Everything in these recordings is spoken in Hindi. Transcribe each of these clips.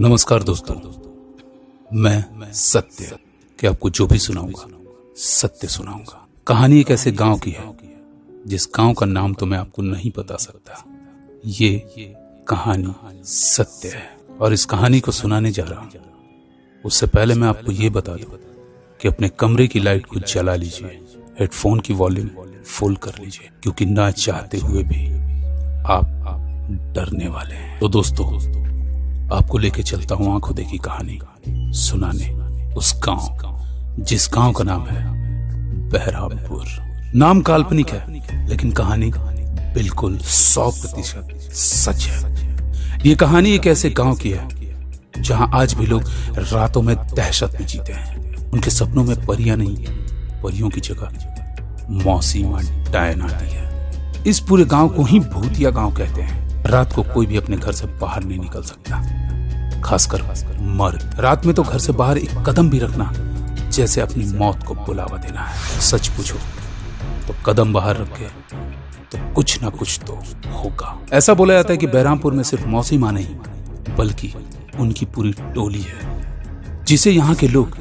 नमस्कार दोस्तों, मैं सत्य कि आपको जो भी सुनाऊंगा सत्य सुनाऊंगा। कहानी एक ऐसे गांव की है जिस गांव का नाम तो मैं आपको नहीं बता सकता। ये कहानी सत्य है और इस कहानी को सुनाने जा रहा हूं। उससे पहले मैं आपको ये बता दूं कि अपने कमरे की लाइट को जला लीजिए, हेडफोन की वॉल्यूम फुल कर लीजिए, क्योंकि ना चाहते हुए भी आप डरने वाले हैं। तो दोस्तों, आपको लेके चलता हूं आंखों देखी कहानी सुनाने उस गांव जिस गांव का नाम है बहरामपुर। नाम काल्पनिक है लेकिन कहानी बिल्कुल 100% सच है। ये कहानी एक ऐसे गांव की है जहां आज भी लोग रातों में दहशत में जीते हैं। उनके सपनों में परियां नहीं, परियों की जगह मौसी मां डायन आती है। इस पूरे गांव को ही भूतिया गांव कहते हैं। रात को कोई भी अपने घर से बाहर नहीं निकल सकता, खासकर मर्द। रात में तो घर से बाहर एक कदम भी रखना जैसे अपनी मौत को बुलावा देना है। सच पूछो तो कदम बाहर रखे तो कुछ ना कुछ तो होगा। ऐसा बोला जाता है कि बहरामपुर में सिर्फ मौसी मां नहीं बल्कि उनकी पूरी टोली है, जिसे यहाँ के लोग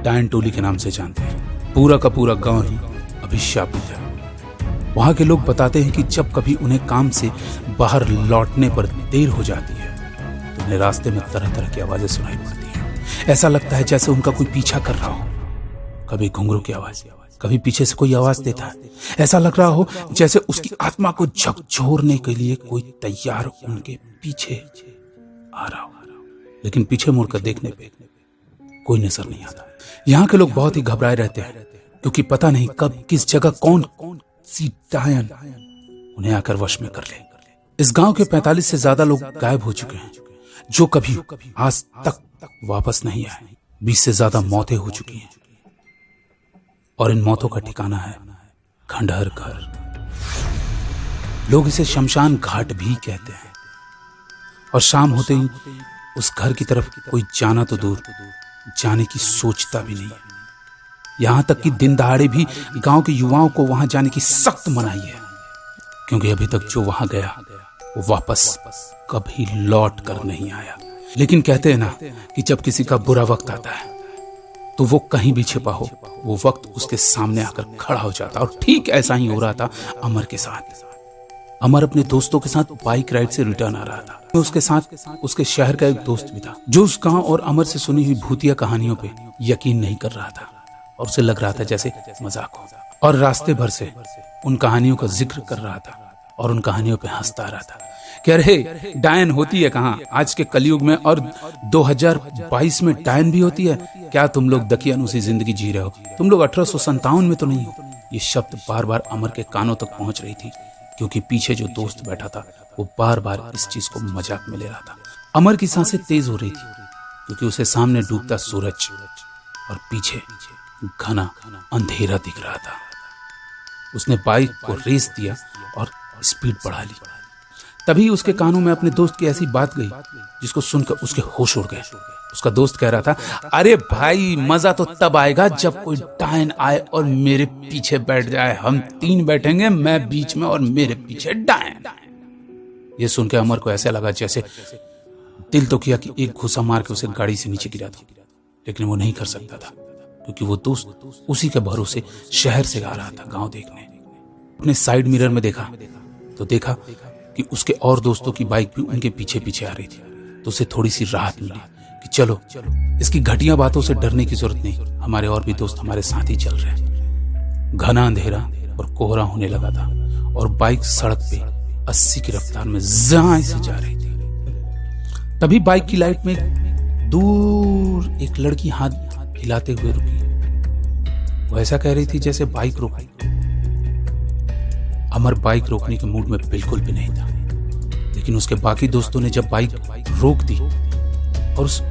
डायन टोली के नाम से जानते हैं। पूरा का पूरा गांव ही अभिशापित है। वहां के लोग बताते हैं कि जब कभी उन्हें काम से बाहर लौटने पर देर हो जाती है तो उन्हें रास्ते में तरह तरह की आवाजें सुनाई पड़ती हैं। ऐसा लगता है जैसे उनका कोई पीछा कर रहा हो। कभी घुंघरू की आवाज, कभी पीछे से कोई आवाज देता है। ऐसा लग रहा हो जैसे उसकी आत्मा को झकझोरने के लिए कोई तैयार उनके पीछे आ रहा हो, लेकिन पीछे मुड़कर देखने पे कोई नजर नहीं आता। यहाँ के लोग बहुत ही घबराए रहते हैं, क्योंकि पता नहीं कब किस जगह कौन सी डायन उन्हें आकर वश में कर ले। इस गांव के 45 से ज्यादा लोग गायब हो चुके हैं, जो कभी आज तक वापस नहीं आए। 20 से ज्यादा मौतें हो चुकी हैं और इन मौतों का ठिकाना है खंडहर घर। लोग इसे शमशान घाट भी कहते हैं। और शाम होते ही उस घर की तरफ कोई जाना तो दूर, जाने की सोचता भी नहीं। यहां तक कि दिन दहाड़े भी गांव के युवाओं को वहां जाने की सख्त मनाही है, क्योंकि अभी तक जो वहां गया वो वापस कभी लौट कर नहीं आया। लेकिन कहते हैं ना कि जब किसी का बुरा वक्त आता है तो वो कहीं भी छिपा हो, वो वक्त उसके सामने आकर खड़ा हो जाता। और ठीक ऐसा ही हो रहा था अमर के साथ। अमर अपने दोस्तों के साथ बाइक राइड से रिटर्न आ रहा था। उसके साथ उसके शहर का एक दोस्त भी था, जो उस गांव और अमर से सुनी हुई भूतिया कहानियों पे यकीन नहीं कर रहा था और उसे लग रहा था जैसे मजाक हो। और रास्ते भर से उन कहानियों का जिक्र कर रहा था और उन कहानियों पे हंसता रहा था कि अरे डायन होती है कहाँ आज के कलयुग में, और 2022 में डायन भी होती है क्या? तुम लोग दकियानुसी जिंदगी जी रहे हो, तुम लोग 1857 में तो नहीं हो। ये शब्द बार बार अमर के कानों तक पहुंच रही थी, क्योंकि पीछे जो दोस्त बैठा था वो बार बार इस चीज को मजाक में ले रहा था। अमर की सांसें तेज हो रही थी, क्योंकि उसे सामने डूबता सूरज और पीछे घना अंधेरा दिख रहा था। उसने बाइक को रेस दिया और स्पीड बढ़ा ली। तभी उसके कानों में अपने दोस्त की ऐसी बात गई जिसको सुनकर उसके होश उड़ गए। उसका दोस्त कह रहा था, अरे भाई मजा तो तब आएगा जब कोई डायन आए और मेरे पीछे बैठ जाए। हम 3 बैठेंगे, मैं बीच में और मेरे पीछे डायन। ये सुनकर अमर को ऐसा लगा जैसे दिल तो किया कि एक घुसा मार के उसे गाड़ी से नीचे गिरा दो, लेकिन वो नहीं कर सकता था, क्योंकि वो दोस्त उसी के भरोसे शहर से आ रहा था गांव देखने। अपने साइड मिरर में देखा तो देखा कि उसके और दोस्तों की बाइक भी उनके पीछे पीछे आ रही थी। तो उसे थोड़ी सी राहत मिली कि चलो इसकी घटिया बातों से डरने की जरूरत नहीं, हमारे और भी दोस्त हमारे साथ ही चल रहे हैं। घना अंधेरा और कोहरा होने लगा था और बाइक सड़क पे 80 की रफ्तार में जाए से जा रही थी। तभी बाइक की लाइट में दूर एक लड़की हाथ हिलाते हुए रुकी। वो ऐसा कह रही थी जैसे बाइक रोक। अमर बाइक रोकने के मूड में बिल्कुल भी नहीं था, लेकिन उसके बाकी दोस्तों ने जब बाइक रोक दी और उस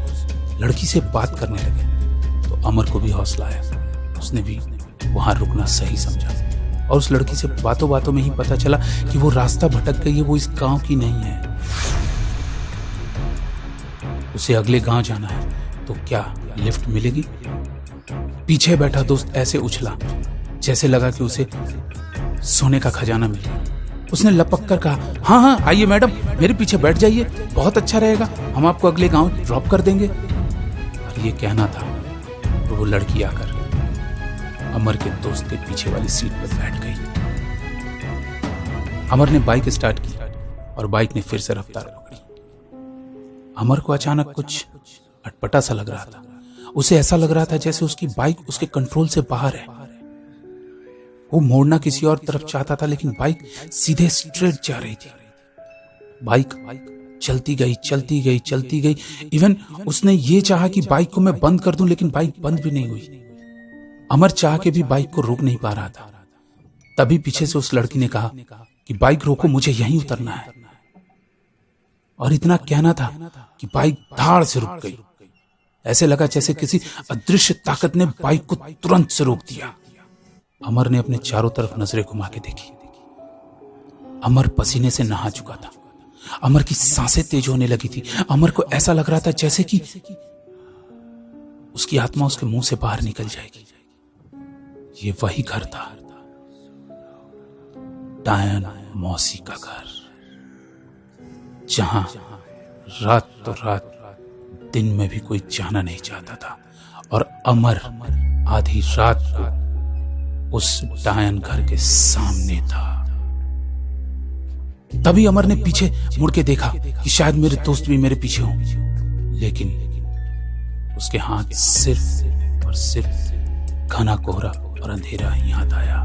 लड़की से बात करने लगे तो अमर को भी हौसला आया। उसने भी वहां रुकना सही समझा और उस लड़की से बातों बातों में ही पता चला कि वो रास्ता भटक गई है, वो इस गांव की नहीं है। उसे अगले गांव जाना है तो क्या लिफ्ट मिलेगी? पीछे बैठा दोस्त ऐसे उछला जैसे लगा कि उसे सोने का खजाना मिला। उसने लपक कर कहा, हाँ हाँ आइए मैडम, मेरे पीछे बैठ जाइए, बहुत अच्छा रहेगा, हम आपको अगले गांव ड्रॉप कर देंगे। और ये कहना था तो वो लड़की आकर अमर के दोस्त के पीछे वाली सीट पर बैठ गई। अमर ने बाइक स्टार्ट की और बाइक ने फिर से रफ्तार पकड़ी। अमर को अचानक कुछ अटपटा सा लग रहा था। उसे ऐसा लग रहा था जैसे उसकी बाइक उसके कंट्रोल से बाहर है। वो मोड़ना किसी और तरफ चाहता था, लेकिन बाइक सीधे स्ट्रेट जा रही थी। बाइक चलती गई चलती गई चलती गई। इवन उसने ये चाहा कि बाइक को मैं बंद कर दूं, लेकिन बाइक बंद भी नहीं हुई। अमर चाह के भी बाइक को रोक नहीं पा रहा था। तभी पीछे से उस लड़की ने कहा कि बाइक रोको, मुझे यहीं उतरना है। और इतना कहना था कि बाइक धाड़ से रुक गई। ऐसे लगा जैसे किसी अदृश्य ताकत ने बाइक को तुरंत से रोक दिया। अमर ने अपने चारों तरफ नजरें घुमा के देखी। अमर पसीने से नहा चुका था। अमर की सांसें तेज होने लगी थी। अमर को ऐसा लग रहा था जैसे कि उसकी आत्मा उसके मुंह से बाहर निकल जाएगी। ये वही घर था, डायन मौसी का घर, जहां रात तो रात, दिन में भी कोई जाना नहीं चाहता था। और अमर आधी रात को उस डायन घर के सामने था। तभी अमर ने पीछे मुड़ के देखा कि शायद मेरे दोस्त भी मेरे पीछे हों, लेकिन उसके हाथ सिर्फ और सिर्फ घना कोहरा और अंधेरा ही याद आया।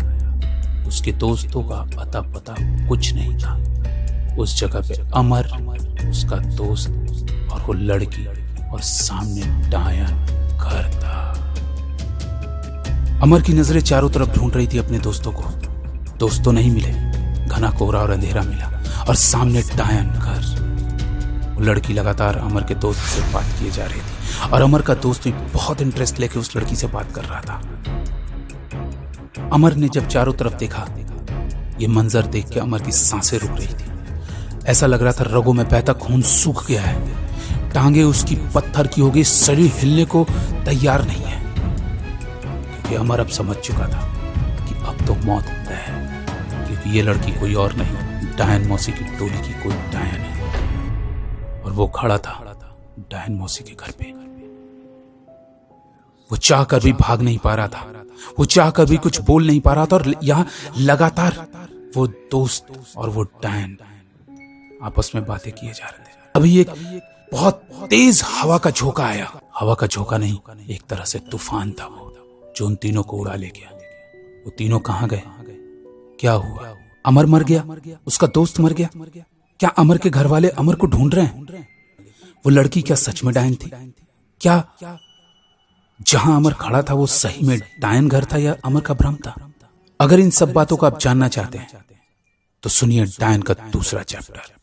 उसके दोस्तों का अता पता कुछ नहीं था। उस जगह पे अमर, उसका दोस्त और वो लड़की, और सामने डायन घर था। अमर की नजरें चारों तरफ ढूंढ रही थी अपने दोस्तों को। दोस्त तो नहीं मिले, घना कोहरा और अंधेरा मिला, और सामने डायन घर। वो लड़की लगातार अमर के दोस्त से बात किए जा रही थी, और अमर का दोस्त भी बहुत इंटरेस्ट लेके उस लड़की से बात कर रहा था। अमर ने जब चारों तरफ देखा, ये मंजर देख के अमर की सांसें रुक रही थी। ऐसा लग रहा था रगों में बहता खून सूख गया है। टांगे उसकी पत्थर की हो गई, शरीर हिलने को तैयार नहीं है, क्योंकि अमर अब समझ चुका था कि अब तो मौत तय है। क्योंकि ये लड़की कोई और नहीं, डायन मौसी की टोली की कोई डायन है। और वो खड़ा था डायन मौसी के घर पे। वो चाह कर भी भाग नहीं पा रहा था, वो चाह कर भी कुछ बोल नहीं पा रहा था। और यहाँ लगातार वो दोस्त और वो डायन आपस में बातें किए जा रहे थे। अभी एक बहुत तेज हवा का झोंका आया। हवा का झोंका नहीं, एक तरह से तूफान था वो, जो उन तीनों को उड़ा ले गया। वो तीनों कहां गए? क्या हुआ? अमर मर गया? उसका दोस्त मर गया? क्या अमर के घर वाले अमर को ढूंढ रहे हैं? वो लड़की क्या सच में डायन थी? क्या जहां अमर खड़ा था वो सही में डायन घर था, या अमर का भ्रम था? अगर इन सब बातों को आप जानना चाहते हैं तो सुनिए डायन का दूसरा चैप्टर।